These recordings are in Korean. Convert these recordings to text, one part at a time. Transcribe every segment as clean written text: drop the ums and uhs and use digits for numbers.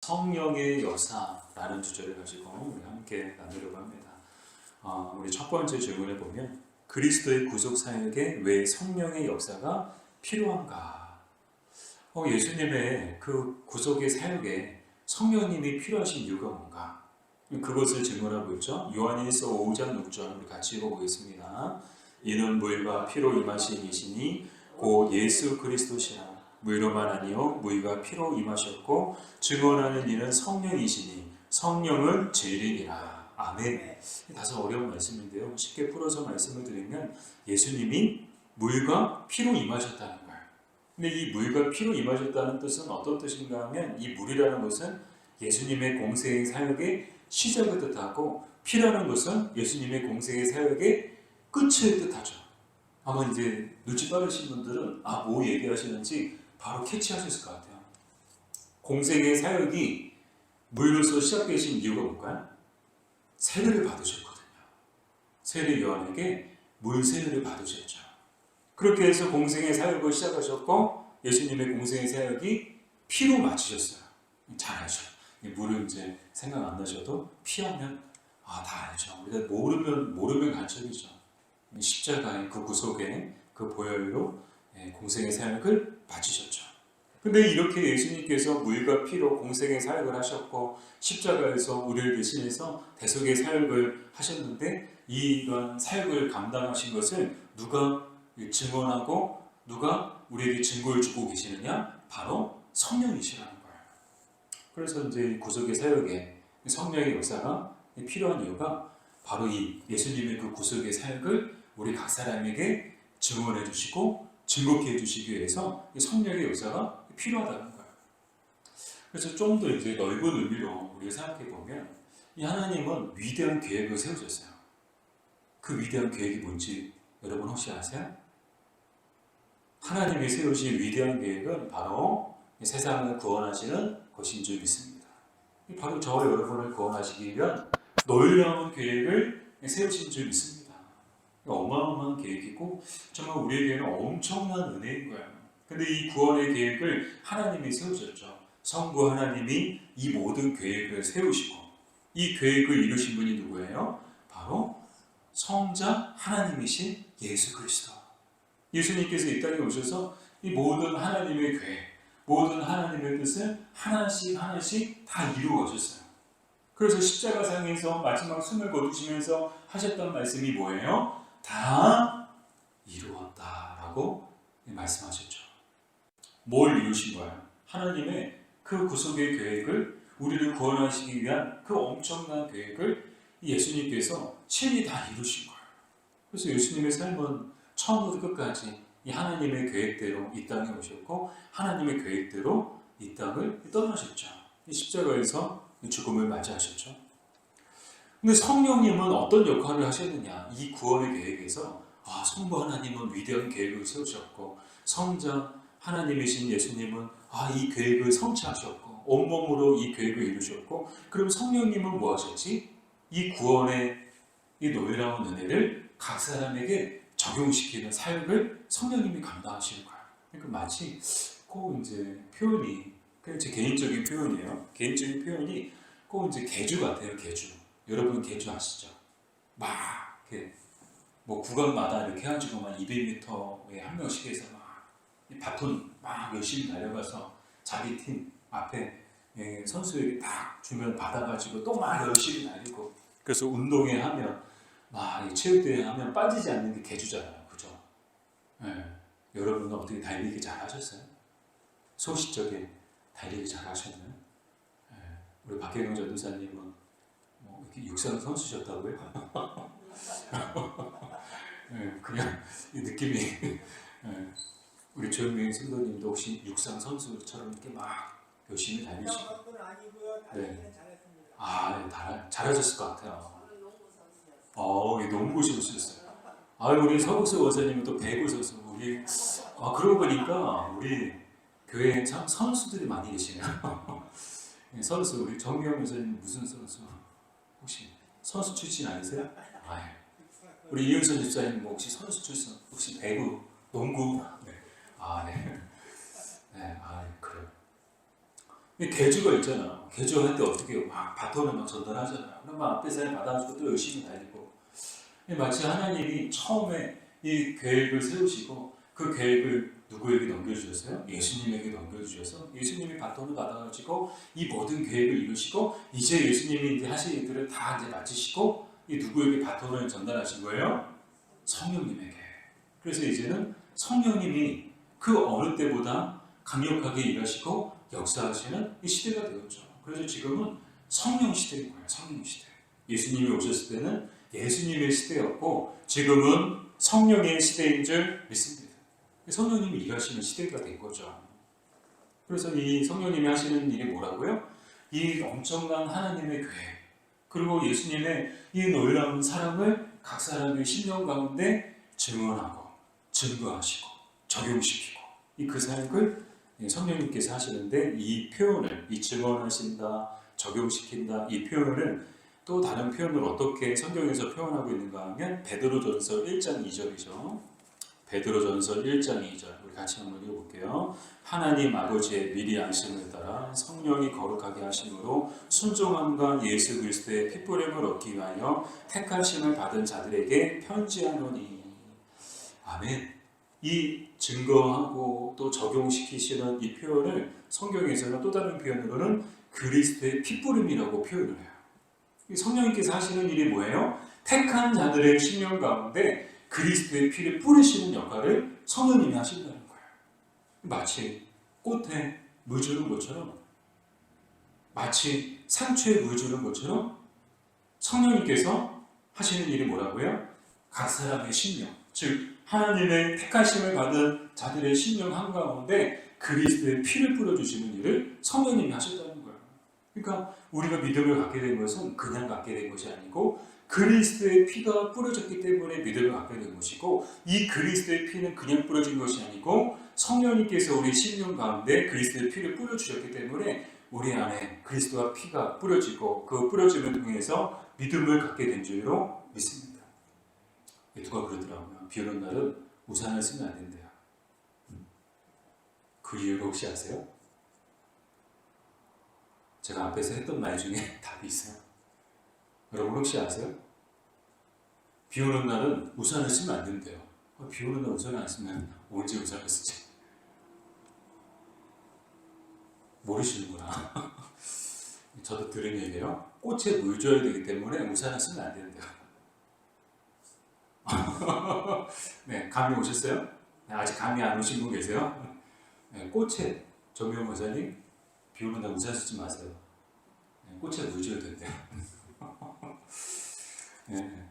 성령의 역사라는 주제를 가지고 우리 함께 나누려고 합니다. 우리 첫 번째 질문을 보면 그리스도의 구속 사역에 왜 성령의 역사가 필요한가? 예수님의 그 구속의 사역에 성령님이 필요하신 이유가 뭔가? 그것을 질문하고 있죠. 요한일서 5장 6절 우리 같이 읽어보겠습니다. 이는 물과 피로 임하신 이시니 곧 예수 그리스도시라. 물로만 아니요 물과 피로 임하셨고 증언하는 이는 성령이시니 성령은 진리니라. 아멘. 다소 어려운 말씀인데요. 쉽게 풀어서 말씀을 드리면 예수님이 물과 피로 임하셨다는 거예요. 근데 이 물과 피로 임하셨다는 뜻은 어떤 뜻인가 하면 이 물이라는 것은 예수님의 공생의 사역의 시작을 뜻하고 피라는 것은 예수님의 공생의 사역의 끝을 뜻하죠. 아마 이제 눈치 빠르신 분들은 뭐 얘기하시는지 바로 캐치하셨을 것 같아요. 공생의 사역이 물로서 시작되신 이유가 뭘까요? 세례를 받으셨거든요. 세례 요한에게 물 세례를 받으셨죠. 그렇게 해서 공생의 사역을 시작하셨고 예수님의 공생의 사역이 피로 마치셨어요. 잘 알죠. 물을 이제 생각 안 나셔도 피하면 다 알죠. 우리가 모르면 간첩이죠. 십자가의 그 구속의 그 보혈로 공생의 사역을 마치셨죠. 근데 이렇게 예수님께서 물과 피로 공생의 사역을 하셨고 십자가에서 우리를 대신해서 대속의 사역을 하셨는데 이런 사역을 감당하신 것을 누가 증언하고 누가 우리에게 증거를 주고 계시느냐? 바로 성령이시라는 거예요. 그래서 이제 구속의 사역에 성령의 역사가 필요한 이유가 바로 이 예수님의 그 구속의 사역을 우리 각 사람에게 증언해 주시고 증거케 해 주시기 위해서 성령의 역사가 필요하다는 거예요. 그래서 좀 더 이제 넓은 의미로 우리가 생각해 보면 이 하나님은 위대한 계획을 세우셨어요. 그 위대한 계획이 뭔지 여러분 혹시 아세요? 하나님이 세우신 위대한 계획은 바로 세상을 구원하시는 것인 줄 믿습니다. 바로 저와 여러분을 구원하시기 위한 놀라운 계획을 세우신 줄 믿습니다. 어마어마한 계획이고 정말 우리에게는 엄청난 은혜인 거예요. 근데 이 구원의 계획을 하나님이 세우셨죠. 성부 하나님이 이 모든 계획을 세우시고 이 계획을 이루신 분이 누구예요? 바로 성자 하나님이신 예수 그리스도. 예수님께서 이 땅에 오셔서 이 모든 하나님의 계획, 모든 하나님의 뜻을 하나씩 다 이루어 가셨어요. 그래서 십자가상에서 마지막 숨을 거두시면서 하셨던 말씀이 뭐예요? 다 이루었다라고 말씀하셨죠. 뭘 이루신 거예요? 하나님의 그 구속의 계획을 우리를 구원하시기 위한 그 엄청난 계획을 예수님께서 친히 다 이루신 거예요. 그래서 예수님의 삶은 처음부터 끝까지 이 하나님의 계획대로 이 땅에 오셨고 하나님의 계획대로 이 땅을 떠나셨죠. 이 십자가에서 죽음을 맞이하셨죠. 근데 성령님은 어떤 역할을 하셨느냐? 이 구원의 계획에서 성부 하나님은 위대한 계획을 세우셨고 성자 하나님이신 예수님은 이 계획을 성취하셨고 온몸으로 이 계획을 이루셨고 그럼 성령님은 뭐 하셨지? 이 구원의 이 놀라운 은혜를 각 사람에게 적용시키는 사역을 성령님이 감당하시는 거예요. 그러니까 마치 꼭 이제 표현이 그냥 제 개인적인 표현이에요. 개인적인 표현이 꼭 이제 개주 같아요. 개주. 여러분 개주 아시죠? 막 이렇게 뭐 구간마다 이렇게 해가지고 막 200m에 한 명씩 해서 막 바톤 막 열심히 달려가서 자기 팀 앞에 선수에게 딱 주면 받아가지고 또 막 열심히 달리고 그래서 운동회 하면 막 체육대회 하면 빠지지 않는 게 개주잖아요. 그죠? 여러분은 어떻게 달리기 잘 하셨어요? 소시적에 달리기 잘 하셨나요? 우리 박혜경 전도사님은 뭐 이렇게 육상 선수셨다고요? 그냥 이 느낌이 우리 조영민 선도님도 혹시 육상 선수처럼 이렇게 막 열심히 달리시고 네. 잘하셨을 것 같아요. 농구 선수였어요. 우리 서국수 원사님은 또 배구 선수. 우리 그러고 보니까 우리 교회에 참 선수들이 많이 계시네요. 선수 우리 정경 원사님 무슨 선수? 혹시 선수 출신 아니세요? 우리 이은선 집사님 뭐 혹시 선수 출신? 혹시 배구, 농구? 네. 네. 그래요. 개주가 있잖아. 개주할 때 어떻게 해요? 막 바톤을 막 전달하잖아. 그럼 막 앞에 사람 받아주고 또 열심히 달리고. 마치 하나님이 처음에 이 계획을 세우시고 그 계획을 누구에게 넘겨주셨어요? 예수님에게 넘겨주셔서 예수님이 바톤을 받아가지고 이 모든 계획을 이루시고 이제 예수님이 이제 하실 일들을 다 이제 마치시고 이 누구에게 바톤을 전달하신 거예요? 성령님에게. 그래서 이제는 성령님이 그 어느 때보다 강력하게 일하시고 역사하시는 이 시대가 되었죠. 그래서 지금은 성령 시대인 거예요. 성령 시대. 예수님이 오셨을 때는 예수님의 시대였고 지금은 성령의 시대인 줄 믿습니다. 성령님이 일하시는 시대가 된 거죠. 그래서 이 성령님이 하시는 일이 뭐라고요? 이 엄청난 하나님의 계획 그리고 예수님의 이 놀라운 사랑을 각 사람의 심령 가운데 증언하고 증거하시고 적용시키고 이 그 사역을 성령님께서 하시는데 이 표현을 이 증언하신다 적용시킨다 이 표현을 또 다른 표현을 어떻게 성경에서 표현하고 있는가 하면 베드로전서 1장 2절이죠. 베드로전서 1장 2절 우리 같이 한번 읽어볼게요. 하나님 아버지의 미리 안심을 따라 성령이 거룩하게 하심으로 순종함과 예수 그리스도의 핏부림을 얻기 위하여 택하심을 받은 자들에게 편지하노니. 아멘. 이 증거하고 또 적용시키시는 이 표현을 성경에서는 또 다른 표현으로는 그리스도의 핏부림이라고 표현을 해요. 성령님께서 하시는 일이 뭐예요? 택한 자들의 심령 가운데 그리스도의 피를 뿌리시는 역할을 성령님이 하신다는 거예요. 마치 꽃에 물 주는 것처럼 마치 상추에 물 주는 것처럼 성령님께서 하시는 일이 뭐라고요? 각 사람의 심령, 즉 하나님의 택하심을 받은 자들의 심령 한가운데 그리스도의 피를 뿌려주시는 일을 성령님이 하셨다는 거예요. 그러니까 우리가 믿음을 갖게 된 것은 그냥 갖게 된 것이 아니고 그리스도의 피가 뿌려졌기 때문에 믿음을 갖게 된 것이고 이 그리스도의 피는 그냥 뿌려진 것이 아니고 성령님께서 우리 심령 가운데 그리스도의 피를 뿌려주셨기 때문에 우리 안에 그리스도와 피가 뿌려지고 그 뿌려짐을 통해서 믿음을 갖게 된 줄로 믿습니다. 누가 그러더라고요. 비 오는 날은 우산을 쓰면 안 된대요. 그 이유를 혹시 아세요? 제가 앞에서 했던 말 중에 답이 있어요. 여러분 혹시 아세요? 비 오는 날은 우산을 쓰면 안 된대요. 비 오는 날 우산을 안 쓰면 언제 우산을 쓰지? 모르시는구나. 저도 들은 얘기예요. 꽃에 물 줘야 되기 때문에 우산을 쓰면 안 된대요. 네, 감이 오셨어요? 네, 아직 감이 안 오신 분 계세요? 네, 꽃에 정명 원사님 비 오는 날 우산 쓰지 마세요. 네, 꽃에 물 줘야 된대요. 네.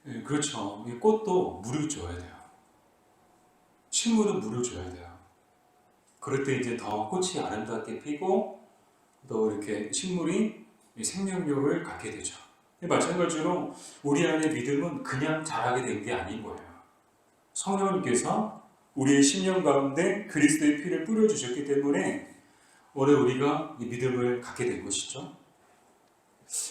네, 그렇죠. 이 꽃도 물을 줘야 돼요. 식물은 물을 줘야 돼요. 그럴 때 이제 더 꽃이 아름답게 피고 또 이렇게 식물이 생명력을 갖게 되죠. 마찬가지로 우리 안의 믿음은 그냥 자라게 된 게 아닌 거예요. 성령님께서 우리의 심령 가운데 그리스도의 피를 뿌려주셨기 때문에 오늘 우리가 이 믿음을 갖게 된 것이죠.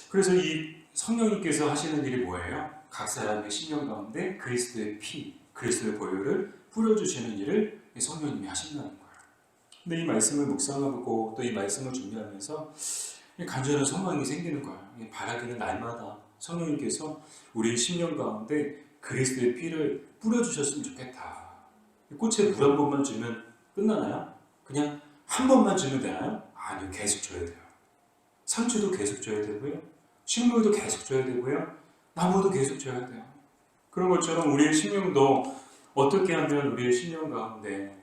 그래서 이 성령님께서 하시는 일이 뭐예요? 각 사람의 심령 가운데 그리스도의 피, 그리스도의 보혈을 뿌려주시는 일을 성령님이 하신다는 거예요. 근데 이 말씀을 묵상하고 또 이 말씀을 준비하면서 간절한 소망이 생기는 거예요. 바라기는 날마다 성령님께서 우리의 심령 가운데 그리스도의 피를 뿌려주셨으면 좋겠다. 꽃에 물 한 번만 주면 끝나나요? 그냥 한 번만 주면 되나요? 아니요, 계속 줘야 돼요. 상추도 계속 줘야 되고요. 식물도 계속 줘야 되고요. 나무도 계속 줘야 돼요. 그런 것처럼 우리의 심령도 어떻게 하면 우리의 심령 가운데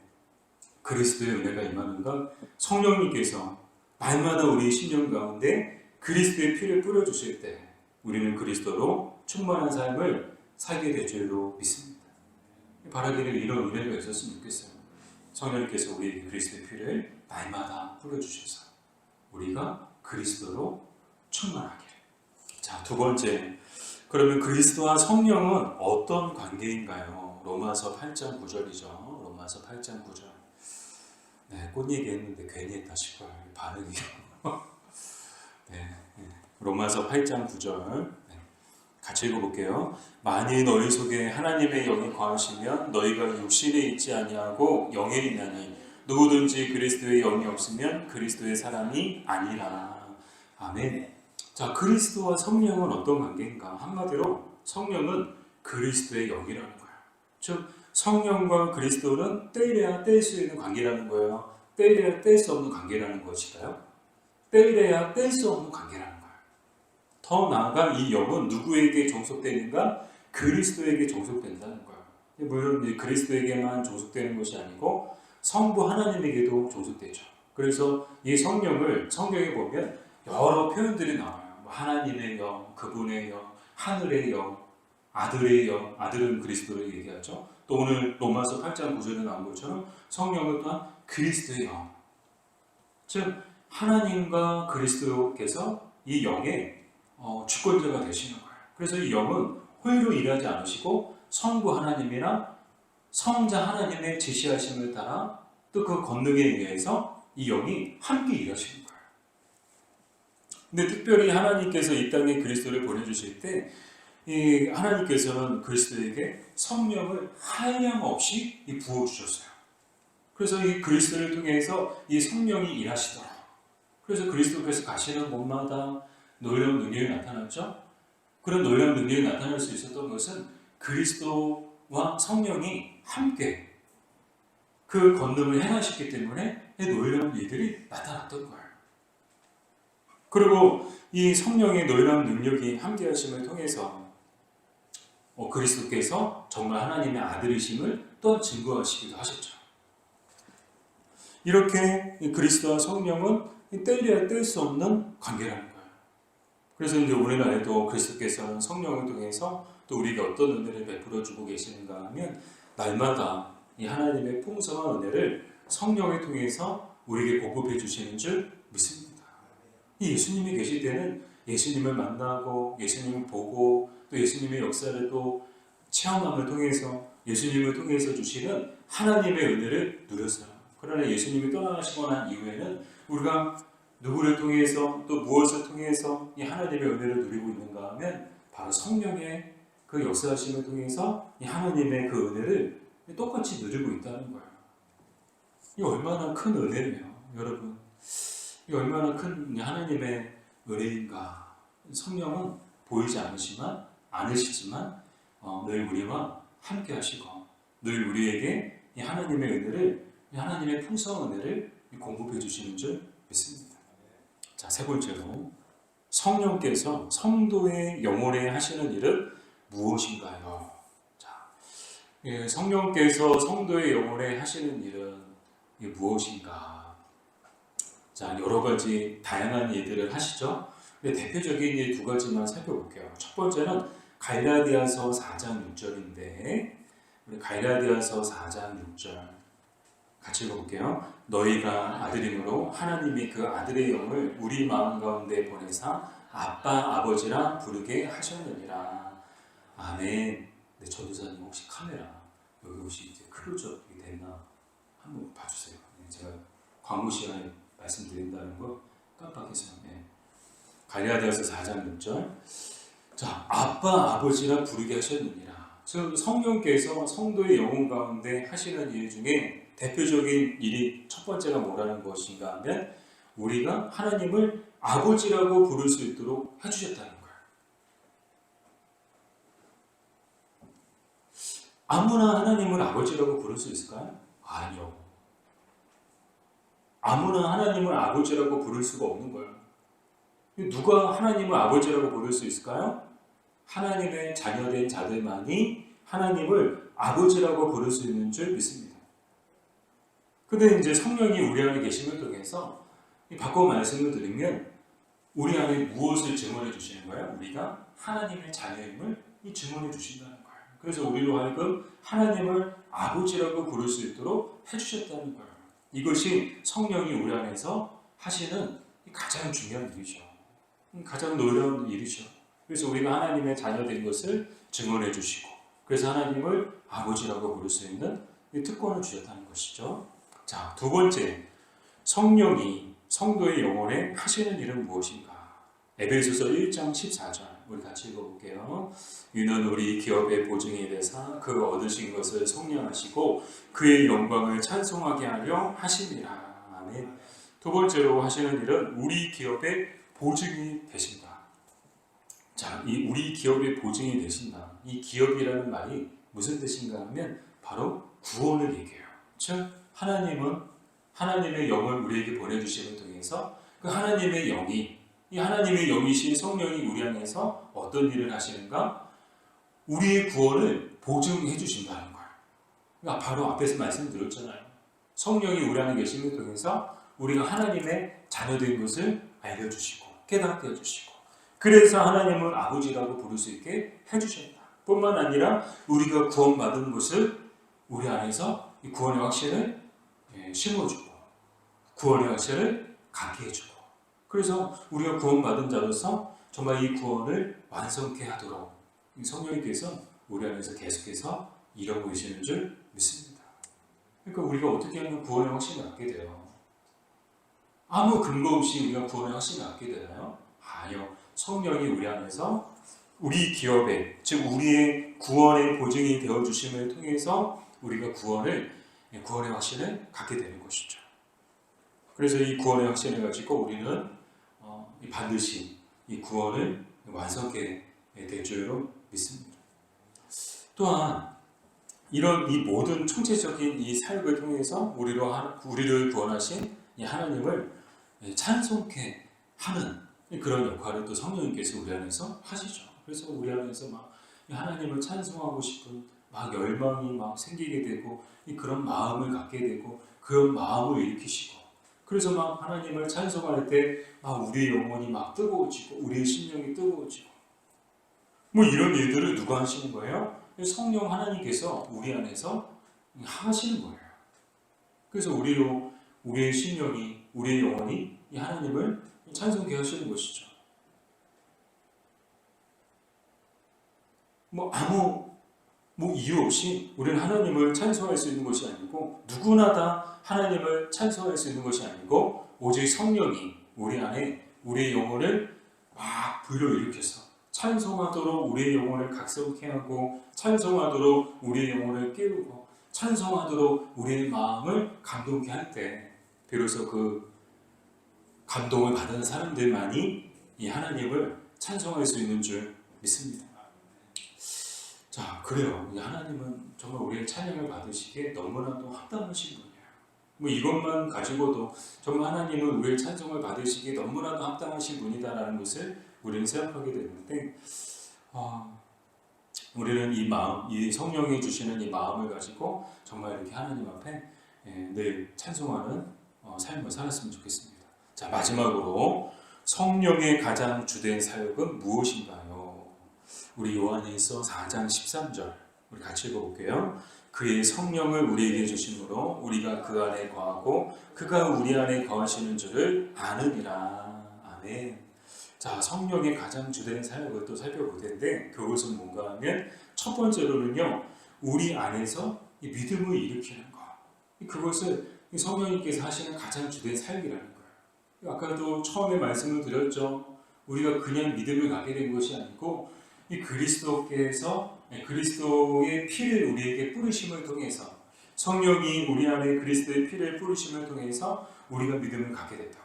그리스도의 은혜가 임하는가? 성령님께서 날마다 우리의 심령 가운데 그리스도의 피를 뿌려주실 때 우리는 그리스도로 충만한 삶을 살게 될 줄로 믿습니다. 바라기를 이런 은혜가 있었으면 좋겠어요. 성령님께서 우리에게 그리스도의 피를 날마다 뿌려주셔서 우리가 그리스도로 충만하게. 자, 두 번째. 그러면 그리스도와 성령은 어떤 관계인가요? 로마서 8장 9절이죠. 로마서 8장 9절. 네, 꽃 얘기했는데 괜히 했다 싶어요. 반응이. 네, 로마서 8장 9절. 네, 같이 읽어볼게요. 만일 너희 속에 하나님의 영이 거하시면 너희가 육신에 있지 아니하고 영에 있나니 누구든지 그리스도의 영이 없으면 그리스도의 사람이 아니라. 아멘. 자, 그리스도와 성령은 어떤 관계인가? 한마디로 성령은 그리스도의 영이라는 거예요. 즉 성령과 그리스도는 떼이래야 뗄 수 있는 관계라는 거예요. 떼이래야 뗄 수 없는 관계라는 것일까요? 떼이래야 뗄 수 없는 관계라는 거예요. 더 나아가 이 영은 누구에게 종속되는가? 그리스도에게 종속된다는 거예요. 물론 그리스도에게만 종속되는 것이 아니고 성부 하나님에게도 종속되죠. 그래서 이 성령을 성경에 보면 여러 표현들이 나와요. 하나님의 영, 그분의 영, 하늘의 영, 아들의 영, 아들은 그리스도를 얘기하죠. 또 오늘 로마서 8장 9절에 나온 것처럼 성령은 또한 그리스도의 영. 즉 하나님과 그리스도께서 이 영의 주권자가 되시는 거예요. 그래서 이 영은 홀로 일하지 않으시고 성부 하나님이나 성자 하나님의 지시하심을 따라 또 그 권능에 의해서 이 영이 함께 일하시는 거예요. 근데 특별히 하나님께서 이 땅에 그리스도를 보내주실 때 이 하나님께서는 그리스도에게 성령을 한량없이 부어주셨어요. 그래서 이 그리스도를 통해서 이 성령이 일하시더라. 그래서 그리스도께서 가시는 곳마다 놀라운 능력이 나타났죠. 그런 놀라운 능력이 나타날 수 있었던 것은 그리스도와 성령이 함께 그 권능을 행하셨기 때문에 놀라운 일들이 나타났던 거예요. 그리고 이 성령의 놀라운 능력이 함께 하심을 통해서 그리스도께서 정말 하나님의 아들이심을 또한 증거하시기도 하셨죠. 이렇게 그리스도와 성령은 떼려야 뗄 수 없는 관계라는 거예요. 그래서 이제 오늘날에도 그리스도께서는 성령을 통해서 또 우리에게 어떤 은혜를 베풀어 주고 계시는가 하면 날마다 이 하나님의 풍성한 은혜를 성령을 통해서 우리에게 공급해 주시는 줄 믿습니다. 이 예수님이 계실 때는 예수님을 만나고 예수님을 보고 또 예수님의 역사를 또 체험함을 통해서 예수님을 통해서 주시는 하나님의 은혜를 누렸어요. 그러나 예수님이 떠나가시고 난 이후에는 우리가 누구를 통해서 또 무엇을 통해서 이 하나님의 은혜를 누리고 있는가 하면 바로 성령의 그 역사하심을 통해서 이 하나님의 그 은혜를 똑같이 누리고 있다는 거예요. 이 얼마나 큰 은혜예요, 여러분. 이 얼마나 큰 하나님의 은혜인가. 성령은 보이지 않으시지만 늘 우리와 함께 하시고 늘 우리에게 이 하나님의 은혜를, 이 하나님의 풍성한 은혜를 공급해 주시는 줄 믿습니다. 자, 세 번째로 성령께서 성도의 영혼에 하시는 일은 무엇인가요? 자, 성령께서 성도의 영혼에 하시는 일은 무엇인가? 자, 여러 가지 다양한 일들을 하시죠. 근데 대표적인 일 두 가지만 살펴볼게요. 첫 번째는 갈라디아서 4장 6절인데 우리 갈라디아서 4장 6절 같이 읽어볼게요. 너희가 아들임으로 하나님이 그 아들의 영을 우리 마음 가운데 보내사 아빠 아버지라 부르게 하셨느니라. 아멘. 네, 전도사님 혹시 카메라 여기 혹시 이제 클로즈업이 됐나 한번 봐주세요. 네, 제가 광고 시간에 말씀드린다는 거 깜빡해서. 네. 갈라디아서 4장 6절. 자, 아빠 아버지라 부르게 하셨느니라. 즉 성령께서 성도의 영혼 가운데 하시는 일 중에 대표적인 일이 첫 번째가 뭐라는 것인가 하면 우리가 하나님을 아버지라고 부를 수 있도록 해주셨다는 거예요. 아무나 하나님을 아버지라고 부를 수 있을까요? 아니요. 아무나 하나님을 아버지라고 부를 수가 없는 거예요. 누가 하나님을 아버지라고 부를 수 있을까요? 하나님의 자녀된 자들만이 하나님을 아버지라고 부를 수 있는 줄 믿습니다. 근데 이제 성령이 우리 안에 계심을 통해서 바꿔 말씀을 드리면 우리 안에 무엇을 증언해 주시는 거예요? 우리가 하나님의 자녀임을 증언해 주신다는 거예요. 그래서 우리로 하여금 하나님을 아버지라고 부를 수 있도록 해주셨다는 거예요. 이것이 성령이 우리 안에서 하시는 가장 중요한 일이죠. 가장 놀라운 일이죠. 그래서 우리가 하나님의 자녀된 것을 증언해 주시고 그래서 하나님을 아버지라고 부를 수 있는 특권을 주셨다는 것이죠. 자, 두 번째, 성령이 성도의 영혼에 하시는 일은 무엇인가? 에베소서 1장 14절 우리 같이 읽어볼게요. 이는 우리 기업의 보증이 되사 그 얻으신 것을 속량하시고 그의 영광을 찬송하게 하려 하심이라. 아멘. 두 번째로 하시는 일은 우리 기업의 보증이 되신다. 자, 이 우리 기업의 보증이 되신다. 이 기업이라는 말이 무슨 뜻인가 하면 바로 구원을 얘기해요. 즉 하나님은 하나님의 영을 우리에게 보내주심을 통해서 그 하나님의 영이 이 하나님의 영이신 성령이 우리 안에서 어떤 일을 하시는가? 우리의 구원을 보증해 주신다는 거예요. 그러니까 바로 앞에서 말씀드렸잖아요. 성령이 우리 안에 계심을 통해서 우리가 하나님의 자녀된 것을 알려주시고 깨닫게 해주시고 그래서 하나님을 아버지라고 부를 수 있게 해주신다. 뿐만 아니라 우리가 구원받은 것을 우리 안에서 이 구원의 확신을 심어주고 구원의 확신을 갖게 해주고 그래서 우리가 구원받은 자로서 정말 이 구원을 완성케 하도록 성령님께서 우리 안에서 계속해서 일하고 계시는 줄 믿습니다. 그러니까 우리가 어떻게 하면 구원의 확신을 갖게 돼요? 아무 근거 없이 우리가 구원의 확신을 갖게 되나요? 아니요. 성령이 우리 안에서 우리 기업에 즉 우리의 구원의 보증이 되어주심을 통해서 우리가 구원의 확신을 갖게 되는 것이죠. 그래서 이 구원의 확신을 가지고 우리는 반드시 이 구원을 완성하게 될 줄로 믿습니다. 또한 이런 이 모든 총체적인 이 사역을 통해서 우리를 구원하신 이 하나님을 찬송케 하는 그런 역할을 또 성령님께서 우리 안에서 하시죠. 그래서 우리 안에서 막 하나님을 찬송하고 싶은 막 열망이 막 생기게 되고 그런 마음을 갖게 되고 그런 마음을 일으키시고 그래서 막 하나님을 찬송할 때 막 우리의 영혼이 막 뜨거워지고 우리의 심령이 뜨거워지고 뭐 이런 일들을 누가 하시는 거예요? 성령 하나님께서 우리 안에서 하시는 거예요. 그래서 우리의 심령이 우리의 영혼이 이 하나님을 찬송케 하시는 것이죠. 아무 이유 없이 우리는 하나님을 찬송할 수 있는 것이 아니고 누구나 다 하나님을 찬송할 수 있는 것이 아니고 오직 성령이 우리 안에 우리의 영혼을 막 불러일으켜서 찬송하도록 우리의 영혼을 각성케 하고 찬송하도록 우리의 영혼을 깨우고 찬송하도록 우리의 마음을 감동케 할 때 비로소 그 감동을 받은 사람들만이 이 하나님을 찬송할 수 있는 줄 믿습니다. 자, 그래요. 하나님은 정말 우리의 찬양을 받으시기에 너무나도 합당하신 분이에요. 이것만 가지고도 정말 하나님은 우리의 찬송을 받으시기에 너무나도 합당하신 분이다라는 것을 우리는 생각하게 되는데, 우리는 이 마음, 이 성령이 주시는 이 마음을 가지고 정말 이렇게 하나님 앞에 늘 찬송하는 삶을 살았으면 좋겠습니다. 자, 마지막으로 성령의 가장 주된 사역은 무엇인가요? 우리 요한일서 4장 13절 우리 같이 읽어볼게요. 그의 성령을 우리에게 주심으로 우리가 그 안에 거하고 그가 우리 안에 거하시는 줄을 아느니라. 아멘. 자, 성령의 가장 주된 사역을 또 살펴볼 텐데 그것은 뭔가 하면 첫 번째로는요, 우리 안에서 이 믿음을 일으키는 것. 그것을 성령님께서 하시는 가장 주된 사역이라는 거예요. 아까도 처음에 말씀을 드렸죠. 우리가 그냥 믿음을 갖게 된 것이 아니고 이 그리스도께서 그리스도의 피를 우리에게 뿌리심을 통해서 성령이 우리 안에 그리스도의 피를 뿌리심을 통해서 우리가 믿음을 갖게 됐다고.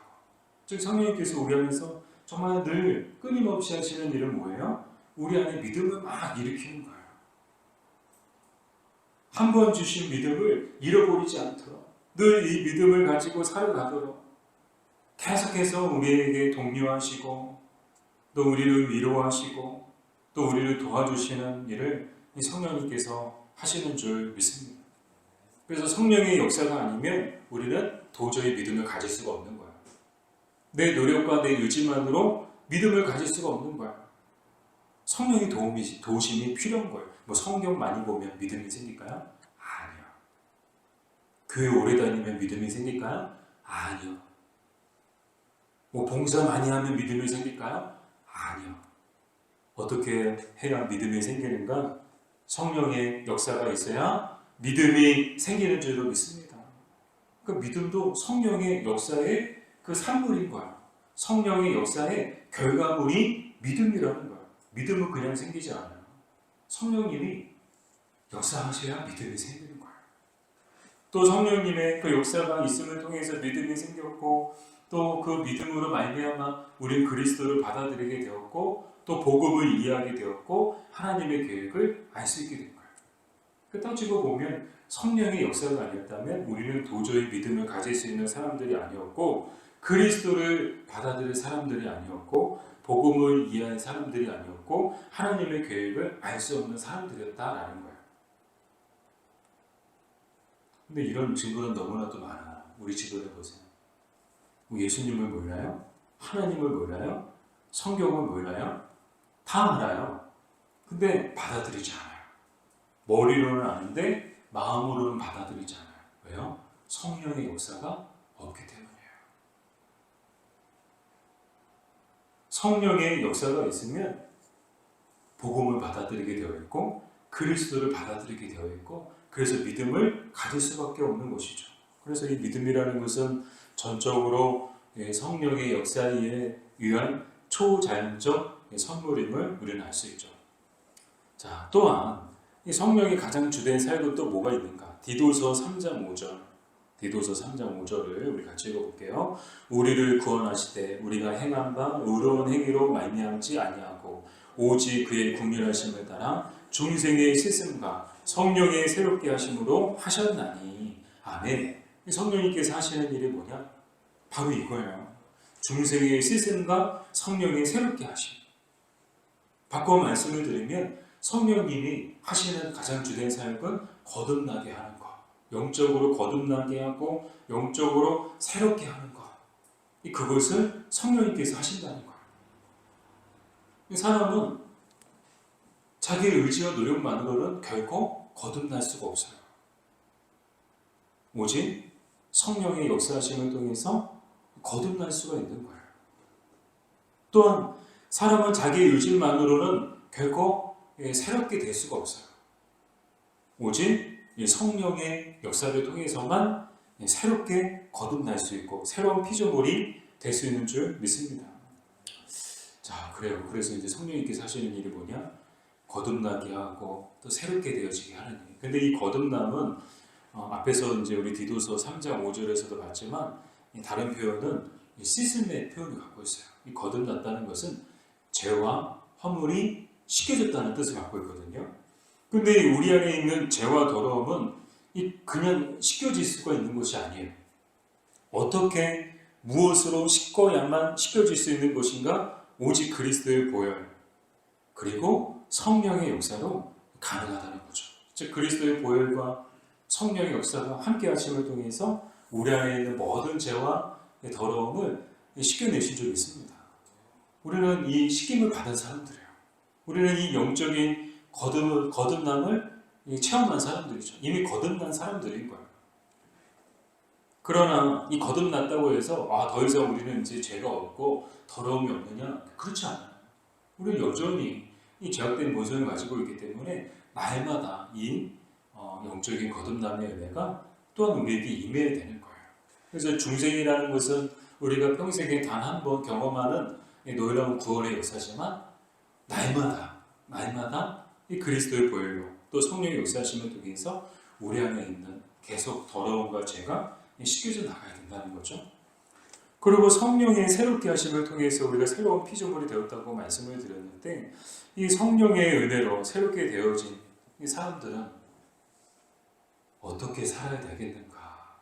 즉 성령님께서 우리 안에서 정말 늘 끊임없이 하시는 일은 뭐예요? 우리 안에 믿음을 막 일으키는 거예요. 한 번 주신 믿음을 잃어버리지 않도록 늘 이 믿음을 가지고 살아가도록 계속해서 우리에게 독려하시고 또 우리를 위로하시고 또 우리를 도와주시는 일을 이 성령님께서 하시는 줄 믿습니다. 그래서 성령의 역사가 아니면 우리는 도저히 믿음을 가질 수가 없는 거예요. 내 노력과 내 의지만으로 믿음을 가질 수가 없는 거예요. 성령의 도우심이 필요한 거예요. 성경 많이 보면 믿음이 생길까요? 아니요. 교회 오래 다니면 믿음이 생길까요? 아니요. 봉사 많이 하면 믿음이 생길까요? 아니요. 어떻게 해야 믿음이 생기는가? 성령의 역사가 있어야 믿음이 생기는 줄로 믿습니다. 그 믿음도 성령의 역사의 그 산물인 거예요. 성령의 역사의 결과물이 믿음이라는 거예요. 믿음은 그냥 생기지 않아요. 성령님이 역사하셔야 믿음이 생기는 거예요. 또 성령님의 그 역사가 있음을 통해서 믿음이 생겼고, 또 그 믿음으로 말미암아 우리는 그리스도를 받아들이게 되었고, 또 복음을 이해하게 되었고, 하나님의 계획을 알 수 있게 된 거예요. 그 따지고 보면 성령의 역사가 아니었다면 우리는 도저히 믿음을 가질 수 있는 사람들이 아니었고, 그리스도를 받아들일 사람들이 아니었고, 복음을 이해한 사람들이 아니었고, 하나님의 계획을 알 수 없는 사람들이었다라는 거예요. 근데 이런 증거는 너무나도 많아요. 우리 주변에 보세요. 예수님을 몰라요? 하나님을 몰라요? 성경을 몰라요? 다 알아요. 근데 받아들이지 않아요. 머리로는 아는데 마음으로는 받아들이지 않아요. 왜요? 성령의 역사가 없기 때문이에요. 성령의 역사가 있으면 복음을 받아들이게 되어 있고, 그리스도를 받아들이게 되어 있고, 그래서 믿음을 가질 수밖에 없는 것이죠. 그래서 이 믿음이라는 것은 전적으로 성령의 역사에 의한 초자연적 선물임을 우리는 알 수 있죠. 자, 또한 이 성령이 가장 주된 사역은 또 뭐가 있는가? 디도서 3장 5절. 디도서 3장 5절을 우리 같이 읽어볼게요. 우리를 구원하시되 우리가 행한 바 의로운 행위로 말미암지 아니하고 오직 그의 긍휼하심을 따라 중생의 씻음과 성령의 새롭게 하심으로 하셨나니. 아멘. 성령님께서 하시는 일이 뭐냐? 바로 이거예요. 중생의 씻음과 성령의 새롭게 하심. 바꿔 말씀을 드리면 성령님이 하시는 가장 주된 사역은 거듭나게 하는 것, 영적으로 거듭나게 하고 영적으로 새롭게 하는 것, 그것을 성령님께서 하신다는 거예요. 사람은 자기의 의지와 노력만으로는 결코 거듭날 수가 없어요. 오직 성령의 역사하심을 통해서 거듭날 수가 있는 거예요. 또한 사람은 자기의 의지만으로는 결코 새롭게 될 수가 없어요. 오직 성령의 역사를 통해서만 새롭게 거듭날 수 있고 새로운 피조물이 될 수 있는 줄 믿습니다. 자, 그래요. 그래서 이제 성령님께서 하시는 일이 뭐냐? 거듭나게 하고 또 새롭게 되어지게 하는 일. 근데 이 거듭남은 앞에서 이제 우리 디도서 3장 5절에서도 봤지만 다른 표현은 씻음의 표현을 갖고 있어요. 이 거듭났다는 것은 죄와 허물이 씻겨졌다는 뜻을 갖고 있거든요. 근데 우리 안에 있는 죄와 더러움은 그냥 씻겨질 수가 있는 것이 아니에요. 어떻게 무엇으로 씻어야만 씻겨질 수 있는 것인가? 오직 그리스도의 보혈 그리고 성령의 역사로 가능하다는 거죠. 즉 그리스도의 보혈과 성령의 역사가 함께 하심을 통해서 우리 안에 있는 모든 죄와 더러움을 씻겨내신 적이 있습니다. 우리는 이 씻김을 받은 사람들이에요. 우리는 이 영적인 거듭남을 체험한 사람들이죠. 이미 거듭난 사람들인 거예요. 그러나 이 거듭났다고 해서 더 이상 우리는 이제 죄가 없고 더러움이 없느냐? 그렇지 않아요. 우리는 여전히 이 죄악된 모습을 가지고 있기 때문에 날마다 이 영적인 거듭남의 은혜가 또한 우리에게 임해야 되는 거예요. 그래서 중생이라는 것은 우리가 평생에 단 한 번 경험하는 놀라운 구원의 역사지만 날마다 이 그리스도의 보혈로 또 성령의 역사하심을 통해서 우리 안에 있는 계속 더러움과 죄가 씻겨져 나가야 된다는 거죠. 그리고 성령의 새롭게 하심을 통해서 우리가 새로운 피조물이 되었다고 말씀을 드렸는데 이 성령의 은혜로 새롭게 되어진 이 사람들은 어떻게 살아야 되겠는가?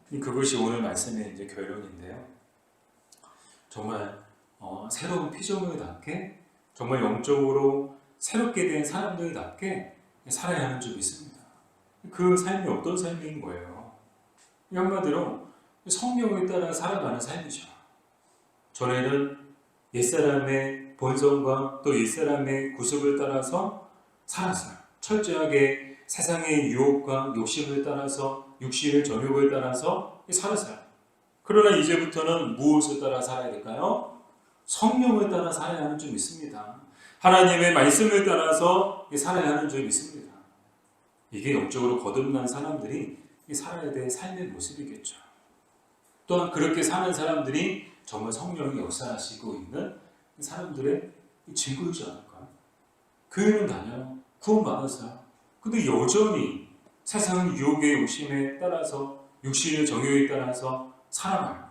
그것이 오늘 말씀의 이제 결론인데요. 정말 새로운 피조물답게 정말 영적으로 새롭게 된 사람들답게 살아야 하는 줄 믿습니다. 그 삶이 어떤 삶인 거예요? 한마디로 성령에 따라 살아가는 삶이죠. 전에는 옛사람의 본성과 또 옛사람의 구습을 따라서 살았어요. 철저하게 세상의 유혹과 욕심을 따라서 육신의 정욕을 따라서 살았어요. 그러나 이제부터는 무엇을 따라 살아야 될까요? 성령을 따라 살아야 하는 줄 믿습니다. 하나님의 말씀을 따라서 살아야 하는 줄 믿습니다. 이게 영적으로 거듭난 사람들이 살아야 될 삶의 모습이겠죠. 또한 그렇게 사는 사람들이 정말 성령이 역사하시고 있는 사람들의 증거이지 않을까요? 교회는 다녀요. 구원받았어요. 근데 여전히 세상 유혹의 욕심에 따라서 육신의 정욕에 따라서 살아가요.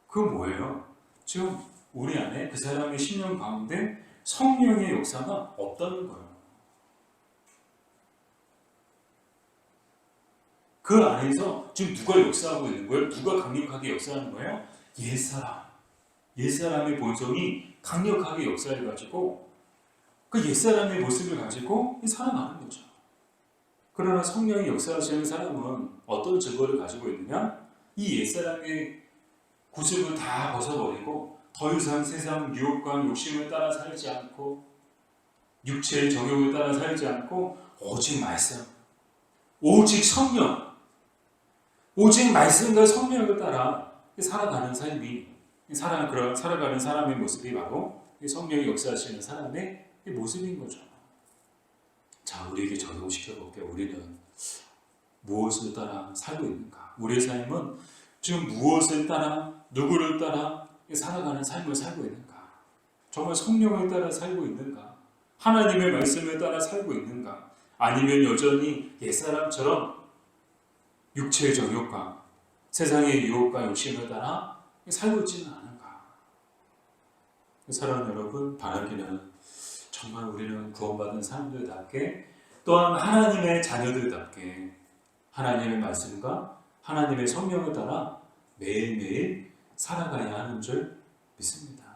그건 뭐예요? 지금 우리 안에 그 사람의 심령 가운데 성령의 역사가 없다는 거예요. 그 안에서 지금 누가 역사하고 있는 거예요? 누가 강력하게 역사하는 거예요? 옛사람. 옛사람의 본성이 강력하게 역사해가지고 그 옛사람의 모습을 가지고 살아가는 거죠. 그러나 성령이 역사하시는 사람은 어떤 증거를 가지고 있느냐? 이 옛사람의 구습을 다 벗어버리고 더 이상 세상 유혹과 욕심을 따라 살지 않고 육체의 정욕을 따라 살지 않고 오직 말씀, 오직 성령, 오직 말씀과 성령을 따라 살아가는 삶이 살아가는 사람의 모습이 바로 성령이 역사하시는 사람의 모습인 거죠. 자, 우리에게 적용시켜 볼게요. 우리는 무엇을 따라 살고 있는가? 우리의 삶은 지금 무엇을 따라, 누구를 따라 살아가는 삶을 살고 있는가? 정말 성령을 따라 살고 있는가? 하나님의 말씀을 따라 살고 있는가? 아니면 여전히 옛사람처럼 육체의 정욕과 세상의 유혹과 욕심을 따라 살고 있지는 않은가? 사랑하는 여러분, 바라기는 정말 우리는 구원받은 사람들답게 또한 하나님의 자녀들답게 하나님의 말씀과 하나님의 성령을 따라 매일매일 살아가야 하는 줄 믿습니다.